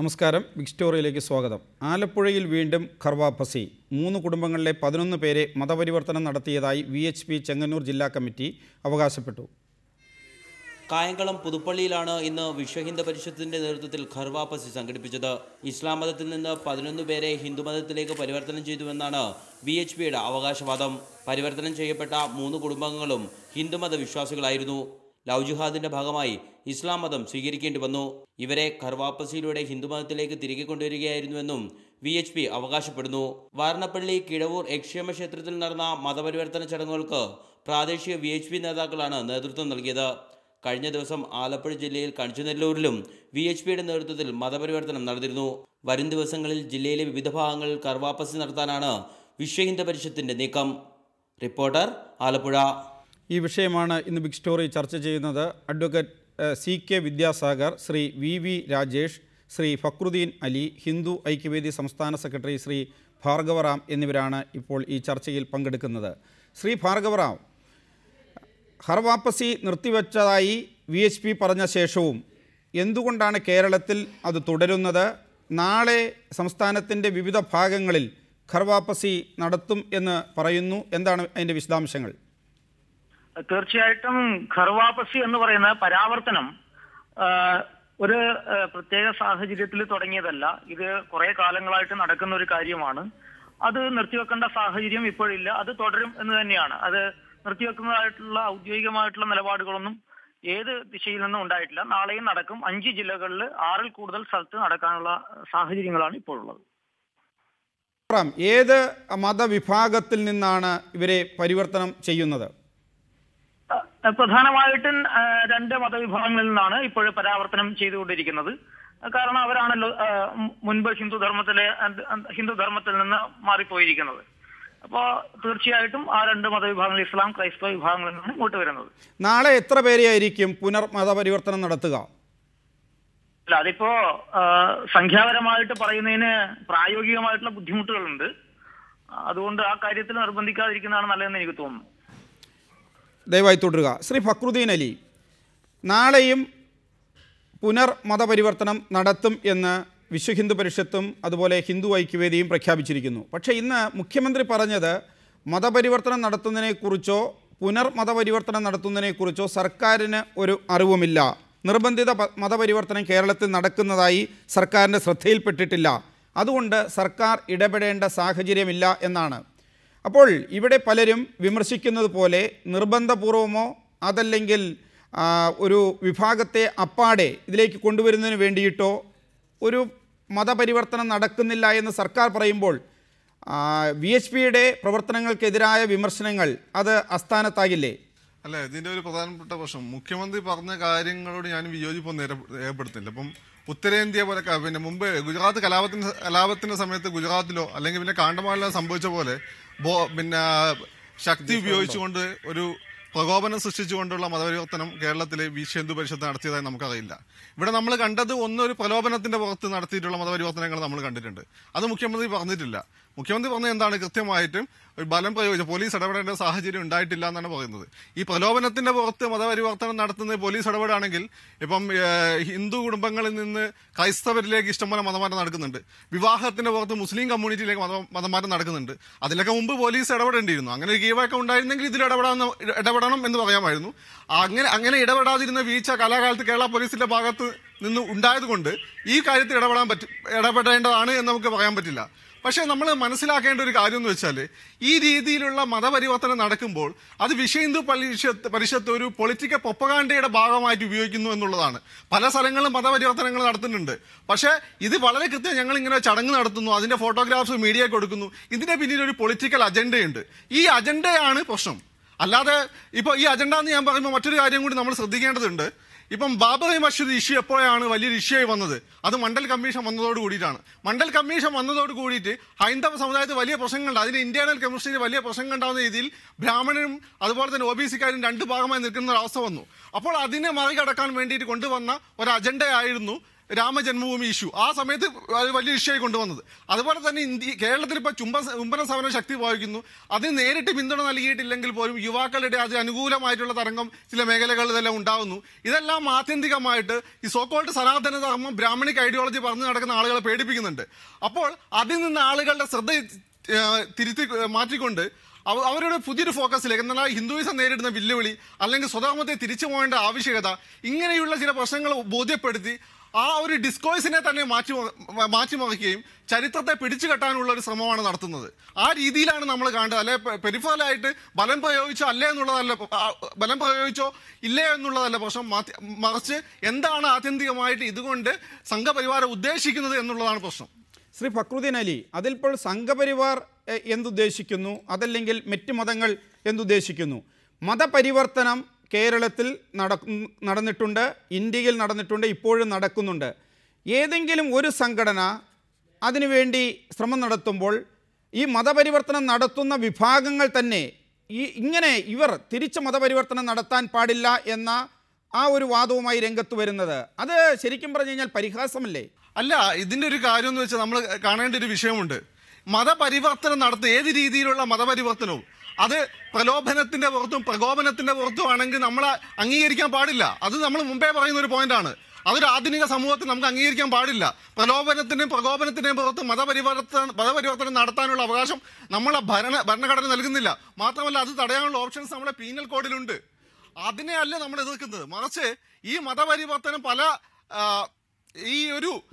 നമസ്കാരം. ബിഗ് സ്റ്റോറിയിലേക്ക് സ്വാഗതം. ആലപ്പുഴയിൽ വീണ്ടും ഖർവാപ്പസി. 3 കുടുംബങ്ങളിലെ 11 പേരെ മതപരിവർത്തനം നടത്തിയതായി VHP ചെങ്ങന്നൂർ ജില്ലാ കമ്മിറ്റി അവകാശപ്പെട്ടു. കായംകുളം പുതുപ്പള്ളിയിലാണ് ഇന്ന് വിശ്വഹിന്ദു പരിഷത്തിന്റെ നേതൃത്വത്തിൽ ഖർവാപ്പസി സംഘടിപ്പിച്ചത്. ഇസ്ലാം മതത്തിൽ നിന്ന് 11 പേരെ ഹിന്ദുമതത്തിലേക്ക് പരിവർത്തനം ചെയ്തുവെന്നാണ് VHPയുടെ അവകാശവാദം. പരിവർത്തനം ചെയ്യപ്പെട്ട 3 കുടുംബങ്ങളും ഹിന്ദുമത വിശ്വാസികളായിരുന്നു. ലവ് ജിഹാദിന്റെ ഭാഗമായി ഇസ്ലാം മതം സ്വീകരിക്കേണ്ടി വന്നു. ഇവരെ ഖർവാപ്പസിയിലൂടെ ഹിന്ദുമതത്തിലേക്ക് തിരികെ കൊണ്ടുവരികയായിരുന്നുവെന്നും VHP അവകാശപ്പെടുന്നു. വാരണപ്പള്ളി കിഴവൂർ യക്ഷേമ ക്ഷേത്രത്തിൽ നടന്ന മതപരിവർത്തന ചടങ്ങുകൾക്ക് പ്രാദേശിക VHP നേതാക്കളാണ് നേതൃത്വം നൽകിയത്. കഴിഞ്ഞ ദിവസം ആലപ്പുഴ ജില്ലയിൽ കണിച്ചുനെല്ലൂരിലും VHPയുടെ നേതൃത്വത്തിൽ മതപരിവർത്തനം നടന്നിരുന്നു. വരും ദിവസങ്ങളിൽ ജില്ലയിലെ വിവിധ ഭാഗങ്ങളിൽ ഖർവാപ്പസി നടത്താനാണ് വിശ്വഹിന്ദു പരിഷത്തിന്റെ നീക്കം. റിപ്പോർട്ടർ, ആലപ്പുഴ. ഈ വിഷയമാണ് ഇന്ന് ബിഗ് സ്റ്റോറി ചർച്ച ചെയ്യുന്നത്. Advocate CK Vidyasagar, Shri VV Rajesh, Shri Fakhruddin Ali, Hindu Aikyavedi സംസ്ഥാന സെക്രട്ടറി ശ്രീ ഭാർഗവറാം എന്നിവരാണ് ഇപ്പോൾ ഈ ചർച്ചയിൽ പങ്കെടുക്കുന്നത്. ശ്രീ ഭാർഗവറാം, ഖർവാപ്പസി നിർത്തിവെച്ചതായി VHP പറഞ്ഞ ശേഷവും എന്തുകൊണ്ടാണ് കേരളത്തിൽ അത് തുടരുന്നത്? നാളെ സംസ്ഥാനത്തിൻ്റെ വിവിധ ഭാഗങ്ങളിൽ ഖർവാപ്പസി നടത്തും എന്ന് പറയുന്നു. എന്താണ് അതിൻ്റെ വിശദാംശങ്ങൾ? തീർച്ചയായിട്ടും ഖർവാപ്പസി എന്ന് പറയുന്ന പരാവർത്തനം ഒരു പ്രത്യേക സാഹചര്യത്തിൽ തുടങ്ങിയതല്ല. ഇത് കുറെ കാലങ്ങളായിട്ട് നടക്കുന്ന ഒരു കാര്യമാണ്. അത് നിർത്തിവെക്കേണ്ട സാഹചര്യം ഇപ്പോഴില്ല. അത് തുടരും എന്ന് തന്നെയാണ്. അത് നിർത്തിവെക്കുന്നതായിട്ടുള്ള ഔദ്യോഗികമായിട്ടുള്ള നിലപാടുകളൊന്നും ഏത് ദിശയിൽ നിന്നും ഉണ്ടായിട്ടില്ല. നാളെയും നടക്കും. 5 ജില്ലകളിൽ 6-ൽ കൂടുതൽ സ്ഥലത്ത് നടക്കാനുള്ള സാഹചര്യങ്ങളാണ് ഇപ്പോഴുള്ളത്. ഏത് മതവിഭാഗത്തിൽ നിന്നാണ് ഇവരെ പരിവർത്തനം ചെയ്യുന്നത്? പ്രധാനമായിട്ടും 2 മതവിഭാഗങ്ങളിൽ നിന്നാണ് ഇപ്പോഴും പരാവർത്തനം ചെയ്തുകൊണ്ടിരിക്കുന്നത്. കാരണം അവരാണല്ലോ മുൻപ് ഹിന്ദുധർമ്മത്തിൽ നിന്ന് മാറിപ്പോയിരിക്കുന്നത്. അപ്പോൾ തീർച്ചയായിട്ടും ആ 2 മതവിഭാഗങ്ങൾ, ഇസ്ലാം ക്രൈസ്തവ വിഭാഗങ്ങളിൽ നിന്നാണ് ഇങ്ങോട്ട് വരുന്നത്. നാളെ എത്ര പേരെയായിരിക്കും പുനർമതപരിവർത്തനം നടത്തുക? അല്ല, അതിപ്പോ സംഖ്യാപരമായിട്ട് പറയുന്നതിന് പ്രായോഗികമായിട്ടുള്ള ബുദ്ധിമുട്ടുകളുണ്ട്. അതുകൊണ്ട് ആ കാര്യത്തിൽ നിർബന്ധിക്കാതിരിക്കുന്നതാണ് നല്ലതെന്ന് എനിക്ക് തോന്നുന്നു. ദയവായി തുടരുക. ശ്രീ ഫക്രുദ്ദീൻ അലി, നാളെയും പുനർമതപരിവർത്തനം നടത്തും എന്ന് വിശ്വഹിന്ദു പരിഷത്തും അതുപോലെ ഹിന്ദു ഐക്യവേദിയും പ്രഖ്യാപിച്ചിരിക്കുന്നു. പക്ഷേ ഇന്ന് മുഖ്യമന്ത്രി പറഞ്ഞത് മതപരിവർത്തനം നടത്തുന്നതിനെക്കുറിച്ചോ പുനർമതപരിവർത്തനം നടത്തുന്നതിനെക്കുറിച്ചോ സർക്കാരിന് ഒരു അറിവുമില്ല. നിർബന്ധിത മതപരിവർത്തനം കേരളത്തിൽ നടക്കുന്നതായി സർക്കാരിൻ്റെ ശ്രദ്ധയിൽപ്പെട്ടിട്ടില്ല. അതുകൊണ്ട് സർക്കാർ ഇടപെടേണ്ട സാഹചര്യമില്ല എന്നാണ്. അപ്പോൾ ഇവിടെ പലരും വിമർശിക്കുന്നത് പോലെ നിർബന്ധപൂർവമോ അതല്ലെങ്കിൽ ഒരു വിഭാഗത്തെ അപ്പാടെ ഇതിലേക്ക് കൊണ്ടുവരുന്നതിന് വേണ്ടിയിട്ടോ ഒരു മതപരിവർത്തനം നടക്കുന്നില്ല എന്ന് സർക്കാർ പറയുമ്പോൾ VHPയുടെ പ്രവർത്തനങ്ങൾക്കെതിരായ വിമർശനങ്ങൾ അത് അസ്ഥാനത്താകില്ലേ? അല്ല, ഇതിൻ്റെ ഒരു പ്രധാനപ്പെട്ട പ്രശ്നം മുഖ്യമന്ത്രി പറഞ്ഞ കാര്യങ്ങളോട് ഞാൻ വിയോജിപ്പൊന്നും രേഖപ്പെടുത്തില്ല. അപ്പം ഉത്തരേന്ത്യ പോലെ പിന്നെ മുമ്പ് ഗുജറാത്ത് കലാപത്തിന്റെ സമയത്ത് ഗുജറാത്തിലോ അല്ലെങ്കിൽ പിന്നെ കാണ്ടമാലിലോ സംഭവിച്ച പോലെ പിന്നെ ശക്തി ഉപയോഗിച്ചുകൊണ്ട് ഒരു പ്രകോപനം സൃഷ്ടിച്ചുകൊണ്ടുള്ള മതപരിവർത്തനം കേരളത്തിലെ വിശ്വഹിന്ദു പരിഷത്ത് നടത്തിയതായി നമുക്കറിയില്ല. ഇവിടെ നമ്മൾ കണ്ടത് ഒരു പ്രലോഭനത്തിന്റെ പുറത്ത് നടത്തിയിട്ടുള്ള മതപരിവർത്തനങ്ങൾ നമ്മൾ കണ്ടിട്ടുണ്ട്. അത് മുഖ്യമന്ത്രി പറഞ്ഞിട്ടില്ല. മുഖ്യമന്ത്രി പറഞ്ഞത് എന്താണ്? കൃത്യമായിട്ടും ബലം പ്രയോഗിച്ച് പോലീസ് ഇടപെടേണ്ട സാഹചര്യം ഉണ്ടായിട്ടില്ല എന്നാണ് പറയുന്നത്. ഈ പ്രലോഭനത്തിന്റെ പുറത്ത് മതപരിവർത്തനം നടത്തുന്നത് പോലീസ് ഇടപെടുകയാണെങ്കിൽ ഇപ്പം ഹിന്ദു കുടുംബങ്ങളിൽ നിന്ന് ക്രൈസ്തവരിലേക്ക് ഇഷ്ടംപോലെ മതമാറ്റം നടക്കുന്നുണ്ട്. വിവാഹത്തിന്റെ പുറത്ത് മുസ്ലിം കമ്മ്യൂണിറ്റിയിലേക്ക് മതമാറ്റം നടക്കുന്നുണ്ട്. അതിലൊക്കെ മുമ്പ് പോലീസ് ഇടപെടേണ്ടിയിരുന്നു. അങ്ങനെ ഒരു കീവൊക്കെ ഉണ്ടായിരുന്നെങ്കിൽ ഇതിൽ ഇടപെടണം എന്ന് പറയാമായിരുന്നു. അങ്ങനെ ഇടപെടാതിരുന്ന വീഴ്ച കാലാകാലത്ത് കേരള പോലീസിന്റെ ഭാഗത്ത് നിന്ന് ഉണ്ടായതുകൊണ്ട് ഈ കാര്യത്തിൽ ഇടപെടേണ്ടതാണ് എന്ന് നമുക്ക് പറയാൻ പറ്റില്ല. പക്ഷേ നമ്മൾ മനസ്സിലാക്കേണ്ട ഒരു കാര്യം എന്ന് വെച്ചാൽ ഈ രീതിയിലുള്ള മതപരിവർത്തനം നടക്കുമ്പോൾ അത് വിശ്വഹിന്ദു പരിഷത്ത് ഒരു പൊളിറ്റിക്കൽ പ്രൊപ്പഗാൻഡയുടെ ഭാഗമായിട്ട് ഉപയോഗിക്കുന്നു എന്നുള്ളതാണ്. പല സ്ഥലങ്ങളിലും മതപരിവർത്തനങ്ങൾ നടത്തുന്നുണ്ട്. പക്ഷേ ഇത് വളരെ കൃത്യം ഞങ്ങൾ ഇങ്ങനെ ചടങ്ങ് നടത്തുന്നു, അതിന്റെ ഫോട്ടോഗ്രാഫ്സ് മീഡിയയിൽ കൊടുക്കുന്നു. ഇതിന്റെ പിന്നിൽ ഒരു പൊളിറ്റിക്കൽ അജണ്ടയുണ്ട്. ഈ അജണ്ടയാണ് പ്രശ്നം. അല്ലാതെ ഇപ്പോൾ ഈ അജണ്ട എന്ന് ഞാൻ പറയുമ്പോൾ മറ്റൊരു കാര്യം കൂടി നമ്മൾ ശ്രദ്ധിക്കേണ്ടതുണ്ട്. ഇപ്പം ബാബറി മസ്ജിദ് ഇഷ്യൂ എപ്പോഴാണ് വലിയൊരു ഇഷ്യൂ ആയി വന്നത്? അത് മണ്ഡൽ കമ്മീഷൻ വന്നതോട് കൂടിയിട്ടാണ്. മണ്ഡൽ കമ്മീഷൻ വന്നതോട് കൂടിയിട്ട് ഹൈന്ദവ സമുദായത്തിൽ വലിയ പ്രശ്നങ്ങളുണ്ട്. അതിന് ഇന്റേണൽ കെമിസ്ട്രിയിൽ വലിയ പ്രശ്നങ്ങൾ ഉണ്ടാകുന്ന രീതിയിൽ ബ്രാഹ്മണനും അതുപോലെ തന്നെ OBC-കാരും 2 ഭാഗമായി നിൽക്കുന്ന ഒരു അവസ്ഥ വന്നു. അപ്പോൾ അതിനെ മറികടക്കാൻ വേണ്ടിയിട്ട് കൊണ്ടുവന്ന ഒരു അജണ്ടയായിരുന്നു രാമജന്മഭൂമി ഇഷ്യൂ. ആ സമയത്ത് വലിയ ഇഷ്യൂ ആയി കൊണ്ടുവന്നത്. അതുപോലെ തന്നെ കേരളത്തിൽ ഇപ്പോൾ ചുംബന സമരം ശക്തി പ്രാപിക്കുന്നു. അതിന് നേരിട്ട് പിന്തുണ നൽകിയിട്ടില്ലെങ്കിൽ പോലും യുവാക്കളുടെ അത് അനുകൂലമായിട്ടുള്ള തരംഗം ചില മേഖലകളിലെല്ലാം ഉണ്ടാകുന്നു. ഇതെല്ലാം ആത്യന്തികമായിട്ട് ഈ സോക്കോൾഡ് സനാതന ധർമ്മം ബ്രാഹ്മണിക് ഐഡിയോളജി പറഞ്ഞു നടക്കുന്ന ആളുകളെ പേടിപ്പിക്കുന്നുണ്ട്. അപ്പോൾ അതിൽ നിന്ന് ആളുകളുടെ ശ്രദ്ധ മാറ്റിക്കൊണ്ട് അവരുടെ പുതിയൊരു ഫോക്കസിലേക്ക്, എന്നാൽ ഹിന്ദുയിസം നേരിടുന്ന വെല്ലുവിളി അല്ലെങ്കിൽ സ്വധർമ്മത്തെ തിരിച്ചു പോകേണ്ട ആവശ്യകത, ഇങ്ങനെയുള്ള ചില പ്രശ്നങ്ങൾ ബോധ്യപ്പെടുത്തി ആ ഒരു ഡിസ്കോഴ്സിനെ തന്നെ മാറ്റിമറിക്കുകയും ചരിത്രത്തെ പിടിച്ചു കെട്ടാനുള്ള ഒരു ശ്രമമാണ് നടത്തുന്നത്. ആ രീതിയിലാണ് നമ്മൾ കാണേണ്ടത്. അല്ലെ പെരിഫറലായിട്ട് ബലം പ്രയോഗിച്ചോ ഇല്ലേ എന്നുള്ളതല്ല പ്രശ്നം. മറിച്ച് എന്താണ് ആത്യന്തികമായിട്ട് ഇതുകൊണ്ട് സംഘപരിവാരം ഉദ്ദേശിക്കുന്നത് എന്നുള്ളതാണ് പ്രശ്നം. ശ്രീ ഫക്രുദ്ദീൻ അലി, അതിലിപ്പോൾ സംഘപരിവാർ എന്തുദ്ദേശിക്കുന്നു, അതല്ലെങ്കിൽ മറ്റ് മതങ്ങൾ എന്തുദ്ദേശിക്കുന്നു? മതപരിവർത്തനം കേരളത്തിൽ നടന്നിട്ടുണ്ട്, ഇന്ത്യയിൽ നടന്നിട്ടുണ്ട്, ഇപ്പോഴും നടക്കുന്നുണ്ട്. ഏതെങ്കിലും ഒരു സംഘടന അതിനുവേണ്ടി ശ്രമം നടത്തുമ്പോൾ ഈ മതപരിവർത്തനം നടത്തുന്ന വിഭാഗങ്ങൾ തന്നെ ഇവർ തിരിച്ച് മതപരിവർത്തനം നടത്താൻ പാടില്ല എന്ന ആ ഒരു വാദവുമായി രംഗത്ത് വരുന്നത്, അത് ശരിക്കും പറഞ്ഞു കഴിഞ്ഞാൽ പരിഹാസമല്ലേ? അല്ല, ഇതിൻ്റെ ഒരു കാര്യം എന്ന് വെച്ചാൽ നമ്മൾ കാണേണ്ട ഒരു വിഷയമുണ്ട്. മതപരിവർത്തനം നടത്തുന്ന ഏത് രീതിയിലുള്ള മതപരിവർത്തനവും അത് പ്രലോഭനത്തിന്റെ പുറത്തും പ്രകോപനത്തിന്റെ പുറത്തും ആണെങ്കിൽ നമ്മൾ അംഗീകരിക്കാൻ പാടില്ല. അത് നമ്മൾ മുമ്പേ പറയുന്ന ഒരു പോയിന്റാണ്. അതൊരു ആധുനിക സമൂഹത്തിൽ നമുക്ക് അംഗീകരിക്കാൻ പാടില്ല. പ്രലോഭനത്തിന്റെയും പ്രകോപനത്തിന്റെയും പുറത്ത് മതപരിവർത്തനം നടത്താനുള്ള അവകാശം നമ്മളെ ഭരണഘടന നൽകുന്നില്ല. മാത്രമല്ല, അത് തടയാനുള്ള ഓപ്ഷൻസ് നമ്മുടെ പീനൽ കോഡിലുണ്ട്. അതിനെയല്ല നമ്മൾ എതിർക്കുന്നത്. മറിച്ച് ഈ മതപരിവർത്തനം പല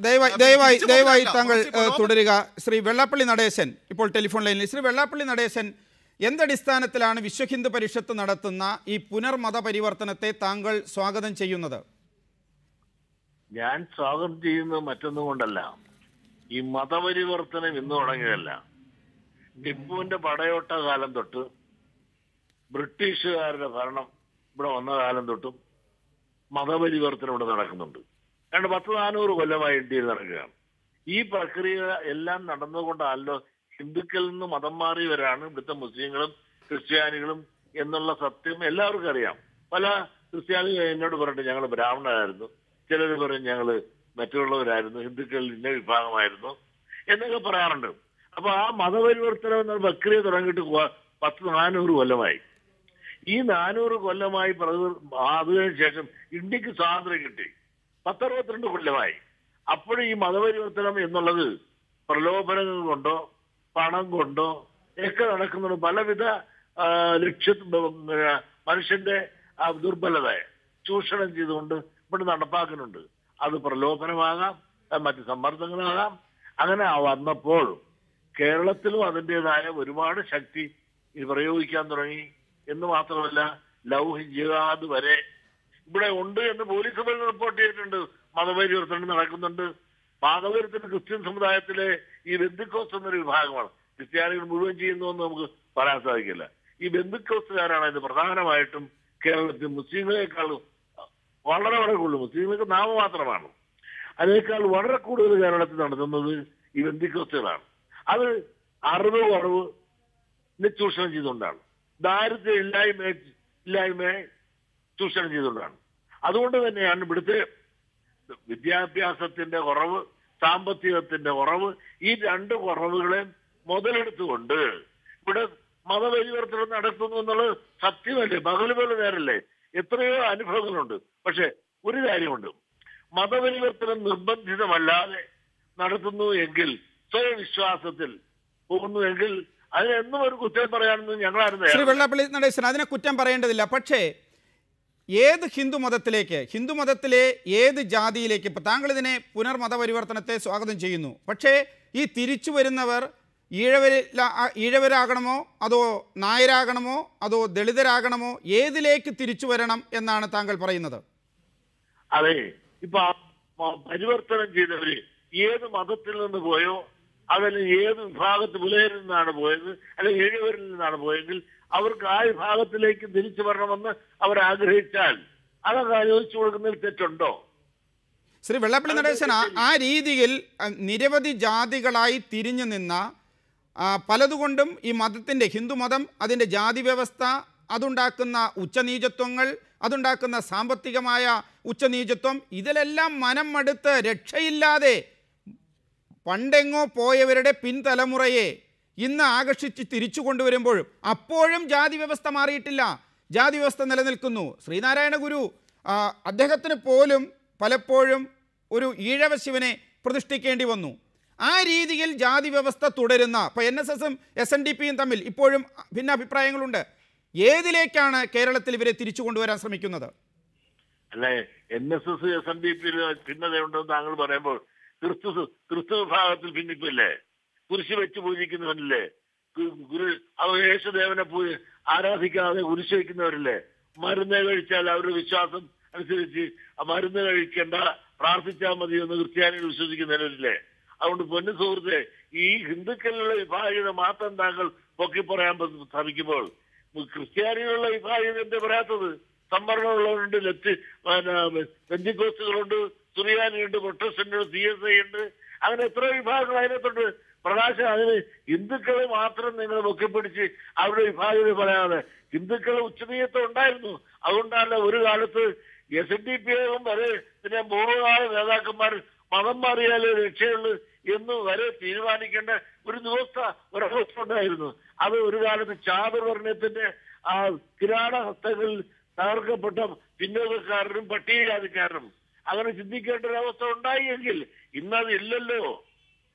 ദയവായി താങ്കൾ തുടരുക. ശ്രീ വെള്ളാപ്പള്ളി നടേശൻ ഇപ്പോൾ ടെലിഫോൺ ലൈനിൽ. ശ്രീ വെള്ളാപ്പള്ളി നടേശൻ, എന്തടിസ്ഥാനത്തിലാണ് വിശ്വഹിന്ദു പരിഷത്ത് നടത്തുന്ന ഈ പുനർമതപരിവർത്തനത്തെ താങ്കൾ സ്വാഗതം ചെയ്യുന്നത്? ഞാൻ സ്വാഗതം ചെയ്യുന്നത് മറ്റൊന്നും കൊണ്ടല്ല, ഈ മതപരിവർത്തനം ഇന്ന് തുടങ്ങിയതല്ല. ടിപ്പുവിന്റെ പടയോട്ട കാലം തൊട്ട് ബ്രിട്ടീഷുകാരുടെ ഭരണം ഇവിടെ വന്ന കാലം തൊട്ടും മതപരിവർത്തനം ഇവിടെ നടക്കുന്നുണ്ട്. 400 കൊല്ലമായി ഇന്ത്യയിൽ നടക്കുകയാണ്. ഈ പ്രക്രിയ എല്ലാം നടന്നുകൊണ്ടല്ലോ ഹിന്ദുക്കളിൽ നിന്ന് മതം മാറിയവരാണ് ഇവിടുത്തെ മുസ്ലിങ്ങളും ക്രിസ്ത്യാനികളും എന്നുള്ള സത്യം എല്ലാവർക്കും അറിയാം. പല ക്രിസ്ത്യാനികൾ എന്നോട് പറഞ്ഞിട്ട് ഞങ്ങൾ ബ്രാഹ്മണരായിരുന്നു, ചിലർ പറയും ഞങ്ങൾ മറ്റുള്ളവരായിരുന്നു, ഹിന്ദുക്കളിൽ ഇന്ന വിഭാഗമായിരുന്നു എന്നൊക്കെ പറയാറുണ്ട്. അപ്പൊ ആ മതപരിവർത്തനം എന്ന പ്രക്രിയ തുടങ്ങിയിട്ട് 400 കൊല്ലമായി. ഈ 400 കൊല്ലമായി അതിനു ശേഷം ഇന്ത്യക്ക് സ്വാതന്ത്ര്യം കിട്ടി 62 കൊല്ലമായി. അപ്പോഴും ഈ മതപരിവർത്തനം എന്നുള്ളത് പ്രലോഭനങ്ങൾ കൊണ്ടോ പണം കൊണ്ടോ ഒക്കെ നടക്കുന്നുണ്ട്. പലവിധ മനുഷ്യന്റെ ദുർബലത ചൂഷണം ചെയ്തുകൊണ്ട് ഇവിടെ നടപ്പാക്കുന്നുണ്ട്. അത് പ്രലോഭനമാകാം, മറ്റ് സമ്മർദ്ദങ്ങളാകാം. അങ്ങനെ വന്നപ്പോൾ കേരളത്തിലും അതിൻ്റെതായ ഒരുപാട് ശക്തി പ്രയോഗിക്കാൻ തുടങ്ങി. എന്ന് മാത്രമല്ല, ലൗഹ് ജിഹാദ് വരെ ഇവിടെ ഉണ്ട് എന്ന് പോലീസ് റിപ്പോർട്ട് ചെയ്തിട്ടുണ്ട്. മതപരിവർത്തനം നടക്കുന്നുണ്ട്. മതപരിവർത്തനം ക്രിസ്ത്യൻ സമുദായത്തിലെ ഈ ബന്ധുക്കോസ് എന്നൊരു വിഭാഗമാണ്. ക്രിസ്ത്യാനികൾ മുഴുവൻ ചെയ്യുന്നുവെന്ന് നമുക്ക് പറയാൻ സാധിക്കില്ല. ഈ ബന്ധുക്കോസുകാരാണ് ഇത് പ്രധാനമായിട്ടും കേരളത്തിൽ മുസ്ലിങ്ങളെക്കാളും വളരെ കൂടുതൽ, മുസ്ലിങ്ങൾക്ക് നാമമാത്രമാണ്, അതിനേക്കാൾ വളരെ കൂടുതൽ കേരളത്തിൽ നടത്തുന്നത് ഈ ബന്ധുക്കോസുകളാണ്. അത് അറിവ് കുറവ് ചൂഷണം ചെയ്തുകൊണ്ടാണ്, ദാരിദ്ര്യം ഇല്ലായ്മയെ ചൂഷണം ചെയ്തുകൊണ്ടാണ്. അതുകൊണ്ട് തന്നെയാണ് ഇവിടുത്തെ വിദ്യാഭ്യാസത്തിന്റെ കുറവ്, സാമ്പത്തികത്തിന്റെ കുറവ്, ഈ 2 കുറവുകളെ മുതലെടുത്തുകൊണ്ട് ഇവിടെ മതപരിവർത്തനം നടത്തുന്നു എന്നുള്ളത് സത്യമല്ലേ, പകല് പോലെ നേരല്ലേ. എത്രയോ അനുഭവങ്ങളുണ്ട്. പക്ഷെ ഒരു കാര്യമുണ്ട്, മതപരിവർത്തനം നിർബന്ധിതമല്ലാതെ നടത്തുന്നു എങ്കിൽ, സ്വയം വിശ്വാസത്തിൽ പോകുന്നു എങ്കിൽ അതിനെന്നും ഒരു കുറ്റം പറയാമെന്ന് ഞങ്ങളായിരുന്നു. ശ്രീ വെള്ളാപ്പള്ളി നടേശൻ, അതിനെ കുറ്റം പറയേണ്ടതില്ല. പക്ഷേ ഏത് ഹിന്ദുമതത്തിലെ ഏത് ജാതിയിലേക്ക്, ഇപ്പം താങ്കൾ ഇതിനെ പുനർമതപരിവർത്തനത്തെ സ്വാഗതം ചെയ്യുന്നു, പക്ഷേ ഈ തിരിച്ചു വരുന്നവർ ഈഴവരാകണമോ അതോ നായരാകണമോ അതോ ദളിതരാകണമോ, ഏതിലേക്ക് തിരിച്ചു വരണം എന്നാണ് താങ്കൾ പറയുന്നത്? അതെ, ഇപ്പൊ പരിവർത്തനം ചെയ്തവര് ഏത് മതത്തിൽ നിന്ന് പോയോ, അതല്ലെങ്കിൽ ഏത് വിഭാഗത്തിൽ പുലയരിൽ നിന്നാണ് പോയത്, അല്ലെങ്കിൽ ഈഴവരിൽ നിന്നാണ് പോയെങ്കിൽ അവർക്ക് ആ വിഭാഗത്തിലേക്ക് തിരിച്ചു വരണമെന്ന് അവർ ആഗ്രഹിച്ചാൽ അതൊക്കെ ആലോചിച്ചു കൊടുക്കുന്നതിൽ തെറ്റുണ്ടോ? ശ്രീ വെള്ളാപ്പള്ളി നടേശൻ, ആ രീതിയിൽ നിരവധി ജാതികളായി തിരിഞ്ഞു നിന്ന പലതുകൊണ്ടും ഈ മതത്തിൻ്റെ, ഹിന്ദുമതം അതിൻ്റെ ജാതി വ്യവസ്ഥ അതുണ്ടാക്കുന്ന ഉച്ചനീചത്വങ്ങൾ, അതുണ്ടാക്കുന്ന സാമ്പത്തികമായ ഉച്ചനീചത്വം, ഇതിലെല്ലാം മനം മടുത്ത് രക്ഷയില്ലാതെ പണ്ടെങ്ങോ പോയവരുടെ പിൻതലമുറയെ ഇന്ന് ആകർഷിച്ച് തിരിച്ചു കൊണ്ടുവരുമ്പോഴും അപ്പോഴും ജാതി വ്യവസ്ഥ മാറിയിട്ടില്ല, ജാതി വ്യവസ്ഥ നിലനിൽക്കുന്നു. ശ്രീനാരായണ ഗുരു അദ്ദേഹത്തിന് പോലും പലപ്പോഴും ഒരു ഈഴവ ശിവനെ പ്രതിഷ്ഠിക്കേണ്ടി വന്നു. ആ രീതിയിൽ ജാതി വ്യവസ്ഥ തുടരുന്ന, ഇപ്പോൾ NSSും SNDPയും തമ്മിൽ ഇപ്പോഴും ഭിന്നാഭിപ്രായങ്ങളുണ്ട്. ഏതിലേക്കാണ് കേരളത്തിൽ ഇവരെ തിരിച്ചു കൊണ്ടുവരാൻ ശ്രമിക്കുന്നത്? അല്ലെ, NSS SNDP ഭിന്നതയുണ്ടെന്ന് താങ്കൾ പറയുമ്പോൾ ക്രിസ്തു വിഭാഗത്തിൽ ഭിന്നിപ്പില്ലേ? കുരിശ് വെച്ച് പൂജിക്കുന്നവരില്ലേ? യേശുദേവനെ ആരാധിക്കാതെ കുരിശ് വയ്ക്കുന്നവരില്ലേ? മരുന്ന് കഴിച്ചാൽ അവരുടെ വിശ്വാസം അനുസരിച്ച് മരുന്ന് കഴിക്കേണ്ട, പ്രാർത്ഥിച്ചാൽ മതി എന്ന് ക്രിസ്ത്യാനികൾ വിശ്വസിക്കുന്നവരില്ലേ? അതുകൊണ്ട് പൊന്നു സുഹൃത്തെ, ഈ ഹിന്ദുക്കളിലുള്ള വിഭാഗീയത മാത്രം താങ്കൾ പൊക്കി പറയാൻ ശ്രമിക്കുമ്പോൾ ക്രിസ്ത്യാനികളുള്ള വിഭാഗീയത എന്താ പറയാത്തത്? സംവരണമുള്ളവരുണ്ട്, ബന്ധുക്കോസ്റ്റുകളുണ്ട്, സുറിയാനിയുണ്ട്, പ്രൊട്ടസ്റ്റന്റ്, CSI ഉണ്ട്, അങ്ങനെ എത്ര വിഭാഗങ്ങൾ അതിനകത്തുണ്ട്. പ്രകാശം, അതിന് ഹിന്ദുക്കളെ മാത്രം നിങ്ങൾ പൊക്കിപ്പിടിച്ച് അവരുടെ വിഭാഗീയത പറയാതെ ഹിന്ദുക്കളെ ഉച്ചനീയത്വം ഉണ്ടായിരുന്നു. അതുകൊണ്ടല്ല ഒരു കാലത്ത് SNDP യോഗം വരെ പിന്നെ പൂർവ്വകാല നേതാക്കന്മാർ മതം മാറിയാലേ രക്ഷയുള്ളൂ എന്ന് വരെ തീരുമാനിക്കേണ്ട ഒരവസ്ഥ ഉണ്ടായിരുന്നു. അത് ഒരു കാലത്ത് ചാതുർവർണ്ണയത്തിന്റെ ആ കിരാട ഹസ്തങ്ങളിൽ തകർക്കപ്പെട്ട പിന്നോക്കക്കാരനും പട്ടികജാതിക്കാരനും അങ്ങനെ ചിന്തിക്കേണ്ട ഒരവസ്ഥ ഉണ്ടായെങ്കിൽ ഇന്നത് ഇല്ലല്ലോ.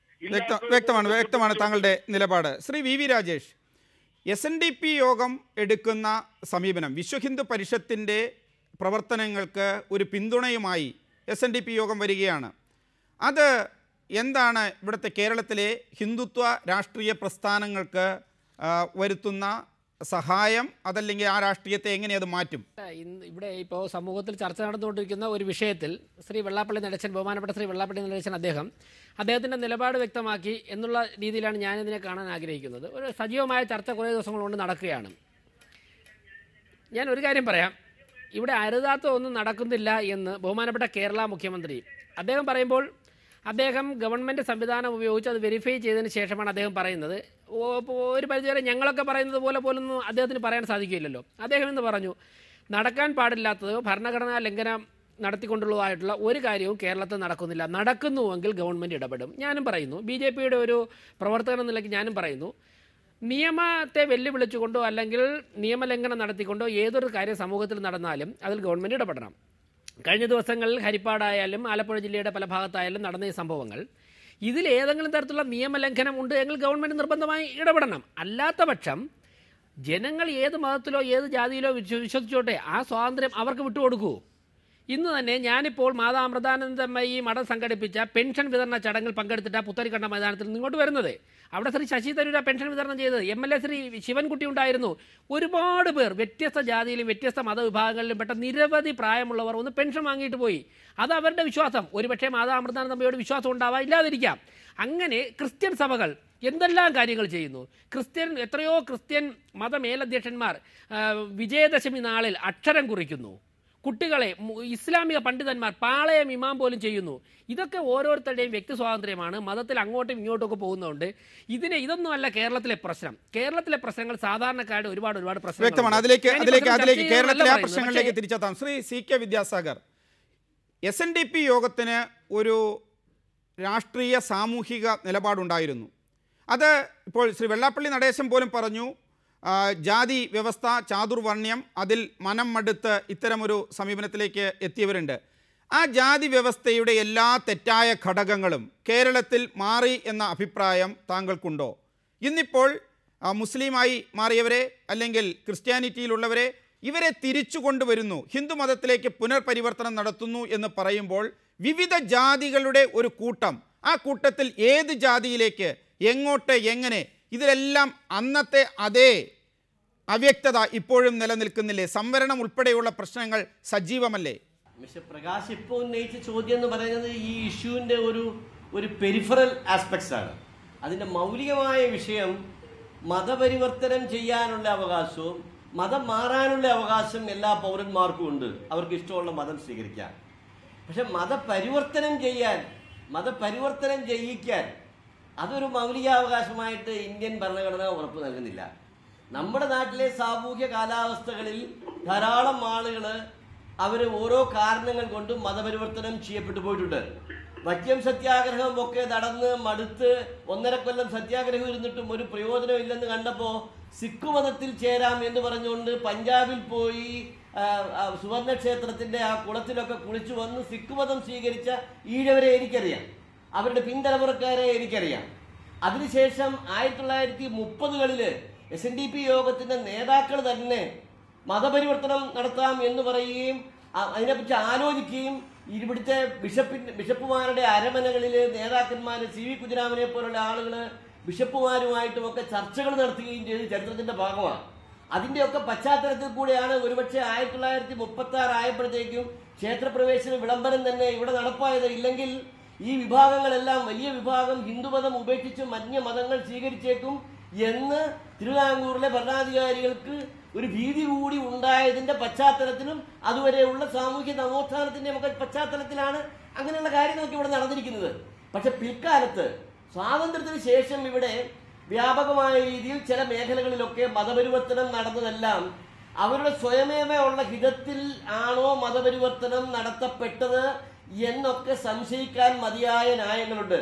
വ്യക്തമാണ് താങ്കളുടെ നിലപാട്. ശ്രീ VV രാജേഷ്, SNDP യോഗം എടുക്കുന്ന സമീപനം, വിശ്വഹിന്ദു പരിഷത്തിൻ്റെ പ്രവർത്തനങ്ങൾക്ക് ഒരു പിന്തുണയുമായി SNDP യോഗം വരികയാണ്. അത് എന്താണ് ഇവിടുത്തെ കേരളത്തിലെ ഹിന്ദുത്വ രാഷ്ട്രീയ പ്രസ്ഥാനങ്ങൾക്ക് വരുത്തുന്ന സഹായം? അതല്ലെങ്കിൽ ആ രാഷ്ട്രീയത്തെ എങ്ങനെ അത് മാറ്റും? ഇവിടെ ഇപ്പോൾ സമൂഹത്തിൽ ചർച്ച നടന്നുകൊണ്ടിരിക്കുന്ന ഒരു വിഷയത്തിൽ ശ്രീ വെള്ളാപ്പള്ളി നടേശൻ, ബഹുമാനപ്പെട്ട ശ്രീ വെള്ളാപ്പള്ളി നടേശൻ അദ്ദേഹത്തിൻ്റെ നിലപാട് വ്യക്തമാക്കി എന്നുള്ള രീതിയിലാണ് ഞാനിതിനെ കാണാൻ ആഗ്രഹിക്കുന്നത്. ഒരു സജീവമായ ചർച്ച കുറേ ദിവസങ്ങൾ കൊണ്ട് നടക്കുകയാണ്. ഞാൻ ഒരു കാര്യം പറയാം, ഇവിടെ അരുതാത്ത ഒന്നും നടക്കുന്നില്ല എന്ന് ബഹുമാനപ്പെട്ട കേരള മുഖ്യമന്ത്രി അദ്ദേഹം പറയുമ്പോൾ അദ്ദേഹം ഗവൺമെൻറ് സംവിധാനം ഉപയോഗിച്ച് അത് വെരിഫൈ ചെയ്തതിന് ശേഷമാണ് അദ്ദേഹം പറയുന്നത്. ഒരു പരിധിവരെ ഞങ്ങളൊക്കെ പറയുന്നത് പോലൊന്നും അദ്ദേഹത്തിന് പറയാൻ സാധിക്കില്ലല്ലോ. അദ്ദേഹം എന്ന് പറഞ്ഞു, നടക്കാൻ പാടില്ലാത്തതോ ഭരണഘടനാ ലംഘനം നടത്തിക്കൊണ്ടുള്ളതായിട്ടുള്ള ഒരു കാര്യവും കേരളത്തിൽ നടക്കുന്നില്ല. നടക്കുന്നുവെങ്കിൽ ഗവൺമെൻറ് ഇടപെടും. ഞാനും പറയുന്നു, BJPയുടെ ഒരു പ്രവർത്തകൻ എന്ന നിലയ്ക്ക് ഞാനും പറയുന്നു, നിയമത്തെ വെല്ലുവിളിച്ചുകൊണ്ടോ അല്ലെങ്കിൽ നിയമലംഘനം നടത്തിക്കൊണ്ടോ ഏതൊരു കാര്യം സമൂഹത്തിൽ നടന്നാലും അതിൽ ഗവൺമെൻറ് ഇടപെടണം. കഴിഞ്ഞ ദിവസങ്ങളിൽ ഹരിപ്പാടായാലും ആലപ്പുഴ ജില്ലയുടെ പല ഭാഗത്തായാലും നടന്ന ഈ സംഭവങ്ങൾ, ഇതിൽ ഏതെങ്കിലും തരത്തിലുള്ള നിയമലംഘനം ഉണ്ട് എങ്കിൽ ഗവൺമെൻറ് നിർബന്ധമായി ഇടപെടണം. അല്ലാത്ത പക്ഷം ജനങ്ങൾ ഏത് മതത്തിലോ ഏത് ജാതിയിലോ വിശ്വസിച്ചോട്ടെ, ആ സ്വാതന്ത്ര്യം അവർക്ക് വിട്ടുകൊടുക്കൂ. ഇന്ന് തന്നെ ഞാനിപ്പോൾ മാതാ അമൃതാനന്ദമയി മഠം സംഘടിപ്പിച്ച പെൻഷൻ വിതരണ ചടങ്ങിൽ പങ്കെടുത്തിട്ട് പുത്തരിക്കണ്ട മൈതാനത്തിൽ നിങ്ങോട്ട് വരുന്നത്. അവിടെ ശ്രീ ശശി തരൂര പെൻഷൻ വിതരണം ചെയ്തത്, MLA ശ്രീ ശിവൻകുട്ടി ഉണ്ടായിരുന്നു. ഒരുപാട് പേർ വ്യത്യസ്ത ജാതിയിലും വ്യത്യസ്ത മതവിഭാഗങ്ങളിലും പെട്ട നിരവധി പ്രായമുള്ളവർ ഒന്ന് പെൻഷൻ വാങ്ങിയിട്ട് പോയി. അത് അവരുടെ വിശ്വാസം. ഒരുപക്ഷെ മാതാ അമൃതാനന്ദമയോട് വിശ്വാസം ഉണ്ടാവാം, ഇല്ലാതിരിക്കാം. അങ്ങനെ ക്രിസ്ത്യൻ സഭകൾ എന്തെല്ലാം കാര്യങ്ങൾ ചെയ്യുന്നു. എത്രയോ ക്രിസ്ത്യൻ മതമേലധ്യക്ഷന്മാർ വിജയദശമി നാളിൽ അക്ഷരം കുറിക്കുന്നു. കുട്ടികളെ ഇസ്ലാമിക പണ്ഡിതന്മാർ പാളയം ഇമാം പോലും ചെയ്യുന്നു. ഇതൊക്കെ ഓരോരുത്തരുടെയും വ്യക്തി സ്വാതന്ത്ര്യമാണ്. മതത്തിൽ അങ്ങോട്ടും ഇങ്ങോട്ടും ഒക്കെ പോകുന്നതുകൊണ്ട് ഇതൊന്നുമല്ല കേരളത്തിലെ പ്രശ്നം. കേരളത്തിലെ പ്രശ്നങ്ങൾ സാധാരണക്കാരുടെ ഒരുപാട് പ്രശ്നങ്ങൾ വ്യക്തമാണ്. അതിലേക്ക് കേരളത്തിലെ ആ പ്രശ്നങ്ങളിലേക്ക് തിരിച്ചെത്താം. ശ്രീ CK വിദ്യാസാഗർ, SNDP യോഗത്തിന് ഒരു രാഷ്ട്രീയ സാമൂഹിക നിലപാടുണ്ടായിരുന്നു. അത് ഇപ്പോൾ ശ്രീ വെള്ളാപ്പള്ളി നടേശൻ പോലും പറഞ്ഞു, ജാതി വ്യവസ്ഥ, ചാതുർവർണ്ണ്യം, അതിൽ മനം മടുത്ത് ഇത്തരമൊരു സമീപനത്തിലേക്ക് എത്തിയവരുണ്ട്. ആ ജാതി വ്യവസ്ഥയുടെ എല്ലാ തെറ്റായ ഘടകങ്ങളും കേരളത്തിൽ മാറി എന്ന അഭിപ്രായം താങ്കൾക്കുണ്ടോ? ഇന്നിപ്പോൾ മുസ്ലിമായി മാറിയവരെ അല്ലെങ്കിൽ ക്രിസ്ത്യാനിറ്റിയിലുള്ളവരെ ഇവരെ തിരിച്ചു കൊണ്ടുവരുന്നു, ഹിന്ദു മതത്തിലേക്ക് പുനർപരിവർത്തനം നടത്തുന്നു എന്ന് പറയുമ്പോൾ വിവിധ ജാതികളുടെ ഒരു കൂട്ടം, ആ കൂട്ടത്തിൽ ഏത് ജാതിയിലേക്ക്, എങ്ങോട്ട്, എങ്ങനെ, ഇതിലെല്ലാം അന്നത്തെ അതേ അവ്യക്തത ഇപ്പോഴും നിലനിൽക്കുന്നില്ലേ? സംവരണം ഉൾപ്പെടെയുള്ള പ്രശ്നങ്ങൾ സജീവമല്ലേ? മിസ്റ്റർ പ്രകാശ് ഇപ്പോൾ ഉന്നയിച്ച ചോദ്യം എന്ന് പറയുന്നത് ഈ ഇഷ്യൂവിൻ്റെ ഒരു പെരിഫറൽ ആസ്പെക്ട്സ് ആണ്. അതിൻ്റെ മൗലികമായ വിഷയം മതപരിവർത്തനം ചെയ്യാനുള്ള അവകാശവും മതം മാറാനുള്ള അവകാശം എല്ലാ പൗരന്മാർക്കും ഉണ്ട്. അവർക്ക് ഇഷ്ടമുള്ള മതം സ്വീകരിക്കാൻ. പക്ഷെ മതപരിവർത്തനം ചെയ്യിക്കാൻ അതൊരു മൗലികാവകാശമായിട്ട് ഇന്ത്യൻ ഭരണഘടന ഉറപ്പ് നൽകുന്നില്ല. നമ്മുടെ നാട്ടിലെ സാമൂഹ്യ കാലാവസ്ഥകളിൽ ധാരാളം ആളുകൾ അവർ ഓരോ കാരണങ്ങൾ കൊണ്ടും മതപരിവർത്തനം ചെയ്യപ്പെട്ടു പോയിട്ടുണ്ട്. വക്യം സത്യാഗ്രഹം ഒക്കെ നടന്ന് മടുത്ത് 1.5 കൊല്ലം സത്യാഗ്രഹം ഇരുന്നിട്ടും ഒരു പ്രയോജനമില്ലെന്ന് കണ്ടപ്പോൾ സിഖ് മതത്തിൽ ചേരാം എന്ന് പറഞ്ഞുകൊണ്ട് പഞ്ചാബിൽ പോയി സുവർണക്ഷേത്രത്തിന്റെ ആ കുളത്തിലൊക്കെ കുളിച്ചു വന്ന് സിഖ് മതം സ്വീകരിച്ച ഈഴവരെ എനിക്കറിയാം, അവരുടെ പിൻതലമുറക്കാരെ എനിക്കറിയാം. അതിനുശേഷം 1930കളിൽ SNDP യോഗത്തിന്റെ നേതാക്കൾ തന്നെ മതപരിവർത്തനം നടത്താം എന്ന് പറയുകയും അതിനെപ്പറ്റി ആലോചിക്കുകയും ഇവിടുത്തെ ബിഷപ്പുമാരുടെ അരമനകളിൽ നേതാക്കന്മാർ CV കുഞ്ഞിരാമനെ പോലുള്ള ആളുകൾ ബിഷപ്പുമാരുമായിട്ടും ഒക്കെ ചർച്ചകൾ നടത്തുകയും ചെയ്ത് ചരിത്രത്തിന്റെ ഭാഗമാണ്. അതിൻ്റെയൊക്കെ പശ്ചാത്തലത്തിൽ കൂടെയാണ് ഒരുപക്ഷെ 1936 ആയപ്പോഴത്തേക്കും ക്ഷേത്രപ്രവേശന വിളംബരം തന്നെ ഇവിടെ നടപ്പായത്. ഇല്ലെങ്കിൽ ഈ വിഭാഗങ്ങളെല്ലാം വലിയ വിഭാഗം ഹിന്ദുമതം ഉപേക്ഷിച്ച് മറ്റ് മതങ്ങൾ സ്വീകരിച്ചേക്കും എന്ന് തിരുവിതാംകൂറിലെ ഭരണാധികാരികൾക്ക് ഒരു ഭീതി കൂടി ഉണ്ടായതിന്റെ പശ്ചാത്തലത്തിലും അതുവരെയുള്ള സാമൂഹ്യ നവോത്ഥാനത്തിന്റെ ഒക്കെ പശ്ചാത്തലത്തിലാണ് അങ്ങനെയുള്ള കാര്യങ്ങളൊക്കെ ഇവിടെ നടന്നിരിക്കുന്നത്. പക്ഷെ പിൽക്കാലത്ത് സ്വാതന്ത്ര്യത്തിന് ശേഷം ഇവിടെ വ്യാപകമായ രീതിയിൽ ചില മേഖലകളിലൊക്കെ മതപരിവർത്തനം നടന്നതെല്ലാം അവരുടെ സ്വയമേവ ഉള്ള ഹിതത്തിൽ ആണോ മതപരിവർത്തനം നടത്തപ്പെട്ടത് എന്നൊക്കെ സംശയിക്കാൻ മതിയായ ന്യായങ്ങളുണ്ട്.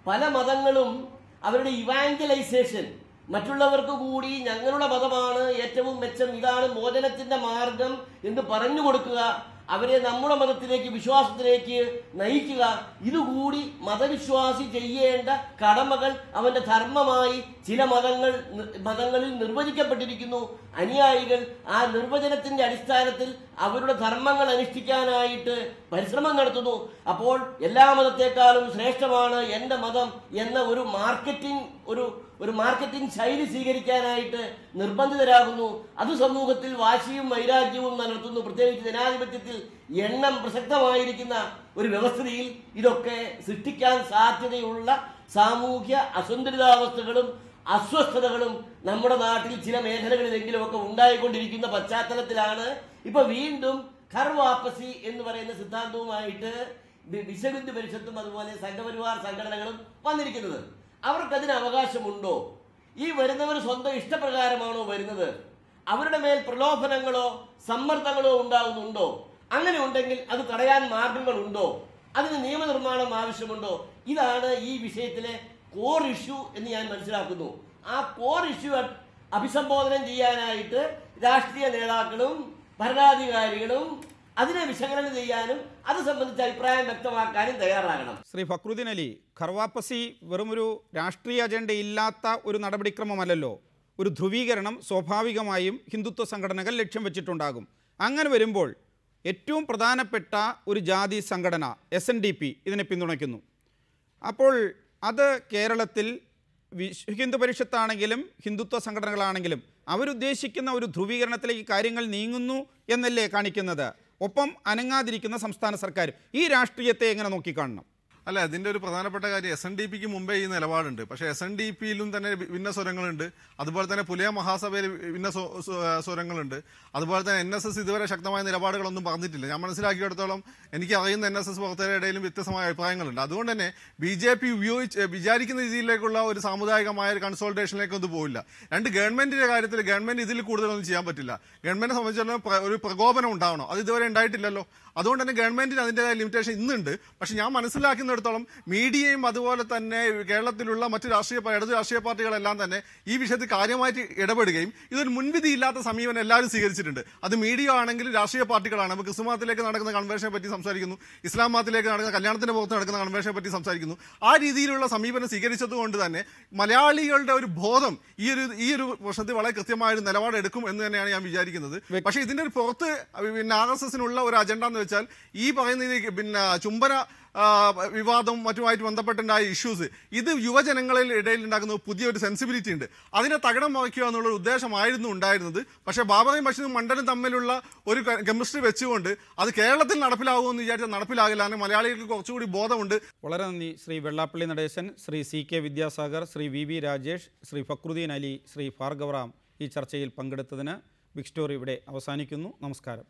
പല മതങ്ങളും അവരുടെ ഇവാഞ്ചലൈസേഷൻ മറ്റുള്ളവർക്ക് കൂടി ഞങ്ങളുടെ മതമാണ് ഏറ്റവും മെച്ചം, ഇതാണ് മോചനത്തിന്റെ മാർഗം എന്ന് പറഞ്ഞു കൊടുക്കുക, അവരെ നമ്മുടെ മതത്തിലേക്ക് വിശ്വാസത്തിലേക്ക് നയിക്കുക, ഇതുകൂടി മതവിശ്വാസി ചെയ്യേണ്ട കടമകൾ അവന്റെ ധർമ്മമായി ചില മതങ്ങളിൽ നിർവചിക്കപ്പെട്ടിരിക്കുന്നു. അനുയായികൾ ആ നിർവചനത്തിന്റെ അടിസ്ഥാനത്തിൽ അവരുടെ ധർമ്മങ്ങൾ അനുഷ്ഠിക്കാനായിട്ട് പരിശ്രമം നടത്തുന്നു. അപ്പോൾ എല്ലാ മതത്തെക്കാളും ശ്രേഷ്ഠമാണ് എൻ്റെ മതം എന്ന ഒരു മാർക്കറ്റിംഗ് ശൈലി സ്വീകരിക്കാനായിട്ട് നിർബന്ധിതരാകുന്നു. അത് സമൂഹത്തിൽ വാശിയും വൈരാഗ്യവും നടത്തുന്നു. പ്രത്യേകിച്ച് ജനാധിപത്യത്തിൽ എണ്ണം പ്രസക്തമായിരിക്കുന്ന ഒരു വ്യവസ്ഥയിൽ ഇതൊക്കെ സൃഷ്ടിക്കാൻ സാധ്യതയുള്ള സാമൂഹ്യ അസന്തുലിതാവസ്ഥകളും അസ്വസ്ഥതകളും നമ്മുടെ നാട്ടിൽ ചില മേഖലകളിലെങ്കിലും ഒക്കെ ഉണ്ടായിക്കൊണ്ടിരിക്കുന്ന പശ്ചാത്തലത്തിലാണ് ഇപ്പൊ വീണ്ടും ഘർ വാപ്പസി എന്ന് പറയുന്ന സിദ്ധാന്തവുമായിട്ട് വിശ്വഹിന്ദു പരിഷത്തും അതുപോലെ സംഘപരിവാർ സംഘടനകളും വന്നിരിക്കുന്നത്. അവർക്കതിന് അവകാശമുണ്ടോ? ഈ വരുന്നവർ സ്വന്തം ഇഷ്ടപ്രകാരമാണോ വരുന്നത്? അവരുടെ മേൽ പ്രലോഭനങ്ങളോ സമ്മർദ്ദങ്ങളോ ഉണ്ടാകുന്നുണ്ടോ? അങ്ങനെ ഉണ്ടെങ്കിൽ അത് തടയാൻ മാർഗങ്ങളുണ്ടോ? അതിന് നിയമനിർമ്മാണം ആവശ്യമുണ്ടോ? ഇതാണ് ഈ വിഷയത്തിലെ കോർ ഇഷ്യൂ എന്ന് ഞാൻ മനസ്സിലാക്കുന്നു. ആ കോർ ഇഷ്യൂ അഭിസംബോധനം ചെയ്യാനായിട്ട് രാഷ്ട്രീയ നേതാക്കളും ഭരണാധികാരികളും അതിനെ വിശകലനം ചെയ്യാനും അത് സംബന്ധിച്ച് അഭിപ്രായം വ്യക്തമാക്കാനും തയ്യാറാകണം. ശ്രീ ഫക്രുദ്ദീൻ അലി, ഖർവാപ്പസി വെറുമൊരു രാഷ്ട്രീയ അജണ്ട ഇല്ലാത്ത ഒരു നടപടിക്രമമല്ലല്ലോ. ഒരു ധ്രുവീകരണം സ്വാഭാവികമായും ഹിന്ദുത്വ സംഘടനകൾ ലക്ഷ്യം വെച്ചിട്ടുണ്ടാകും. അങ്ങനെ വരുമ്പോൾ ഏറ്റവും പ്രധാനപ്പെട്ട ഒരു ജാതി സംഘടന SNDP ഇതിനെ പിന്തുണയ്ക്കുന്നു. അപ്പോൾ അത് കേരളത്തിൽ ഹിന്ദു പരിഷത്താണെങ്കിലും ഹിന്ദുത്വ സംഘടനകളാണെങ്കിലും അവരുദ്ദേശിക്കുന്ന ഒരു ധ്രുവീകരണത്തിലേക്ക് കാര്യങ്ങൾ നീങ്ങുന്നു എന്നല്ലേ കാണിക്കുന്നത്? ഒപ്പം അനങ്ങാതിരിക്കുന്ന സംസ്ഥാന സർക്കാർ ഈ രാഷ്ട്രീയത്തെ എങ്ങനെ നോക്കിക്കാണണം? അല്ല, അതിൻ്റെ ഒരു പ്രധാനപ്പെട്ട കാര്യം SNDPക്ക് മുമ്പേ ഈ നിലപാടുണ്ട്. പക്ഷേ SNDPയിലും തന്നെ ഭിന്ന സ്വരങ്ങളുണ്ട്. അതുപോലെ തന്നെ പുലിയ മഹാസഭയിൽ ഭിന്ന സ്വരങ്ങളുണ്ട്. അതുപോലെ തന്നെ NSS ഇതുവരെ ശക്തമായ നിലപാടുകളൊന്നും പറഞ്ഞിട്ടില്ല. ഞാൻ മനസ്സിലാക്കിയിടത്തോളം എനിക്ക് അറിയുന്ന NSS പ്രവർത്തകരുടെ ഇടയിലും വ്യത്യസ്തമായ അഭിപ്രായങ്ങളുണ്ട്. അതുകൊണ്ട് തന്നെ BJP വിചാരിക്കുന്ന രീതിയിലേക്കുള്ള ഒരു സാമുദായികമായ ഒരു കൺസോൾട്ടേഷനിലേക്കൊന്നും പോയില്ല. ഗവൺമെന്റിന്റെ കാര്യത്തിൽ ഗവൺമെന്റ് ഇതിൽ കൂടുതലൊന്നും ചെയ്യാൻ പറ്റില്ല. ഗവൺമെന്റിനെ സംബന്ധിച്ചിടത്തോളം ഒരു പ്രകോപനം ഉണ്ടാവണം, അത് ഇതുവരെ ഉണ്ടായിട്ടില്ലല്ലോ. അതുകൊണ്ട് തന്നെ ഗവൺമെന്റിന് അതിൻ്റെതായ ലിമിറ്റേഷൻ ഇന്നുണ്ട്. പക്ഷെ ഞാൻ മനസ്സിലാക്കുന്നിടത്തോളം മീഡിയയും അതുപോലെ തന്നെ കേരളത്തിലുള്ള മറ്റ് ഇടതു രാഷ്ട്രീയ പാർട്ടികളെല്ലാം തന്നെ ഈ വിഷയത്തിൽ കാര്യമായിട്ട് ഇടപെടുകയും ഇതൊരു മുൻവിധിയില്ലാത്ത സമീപനം എല്ലാവരും സ്വീകരിച്ചിട്ടുണ്ട്. അത് മീഡിയ ആണെങ്കിലും രാഷ്ട്രീയ പാർട്ടികളാണ്. നമുക്ക് ക്രിസ്തു മതത്തിലേക്ക് നടക്കുന്ന കൺവേർഷനെ പറ്റി സംസാരിക്കുന്നു, ഇസ്ലാം മതത്തിലേക്ക് നടക്കുന്ന കല്യാണത്തിന് പുറത്ത് നടക്കുന്ന കൺവേർഷനെ പറ്റി സംസാരിക്കുന്നു. ആ രീതിയിലുള്ള സമീപനം സ്വീകരിച്ചത് കൊണ്ട് തന്നെ മലയാളികളുടെ ഒരു ബോധം ഈ ഒരു പ്രശ്നത്തിൽ വളരെ കൃത്യമായ ഒരു നിലപാടെടുക്കും എന്ന് തന്നെയാണ് ഞാൻ വിചാരിക്കുന്നത്. പക്ഷേ ഇതിന്റെ ഒരു പുറത്ത് RSSനുള്ള ഒരു അജണ്ട എന്ന് വെച്ചാൽ ഈ പറയുന്ന ചുംബന വിവാദവും മറ്റുമായിട്ട് ബന്ധപ്പെട്ടുണ്ടായ ഇഷ്യൂസ്, ഇത് യുവജനങ്ങളിൽ ഇടയിൽ ഉണ്ടാക്കുന്ന പുതിയൊരു സെൻസിബിലിറ്റി ഉണ്ട്. അതിനെ തകിടം മറിക്കുക എന്നുള്ള ഉദ്ദേശമായിരുന്നു ഉണ്ടായിരുന്നത്. പക്ഷേ ബാബറയും ബഷീറും മണ്ഡലം തമ്മിലുള്ള ഒരു കെമിസ്ട്രി വെച്ചുകൊണ്ട് അത് കേരളത്തിൽ നടപ്പിലാകുമെന്ന് വിചാരിച്ചാൽ നടപ്പിലാകില്ല. അങ്ങനെ മലയാളികൾക്ക് കുറച്ചുകൂടി ബോധമുണ്ട്. വളരെ നന്ദി ശ്രീ വെള്ളാപ്പള്ളി നടേശൻ, ശ്രീ CK വിദ്യാസാഗർ, ശ്രീ VV രാജേഷ്, ശ്രീ ഫക്രുദ്ദീൻ അലി, ശ്രീ ഭാർഗവറാം ഈ ചർച്ചയിൽ പങ്കെടുത്തതിന് ബിഗ് സ്റ്റോറി ഇവിടെ അവസാനിക്കുന്നു. നമസ്കാരം.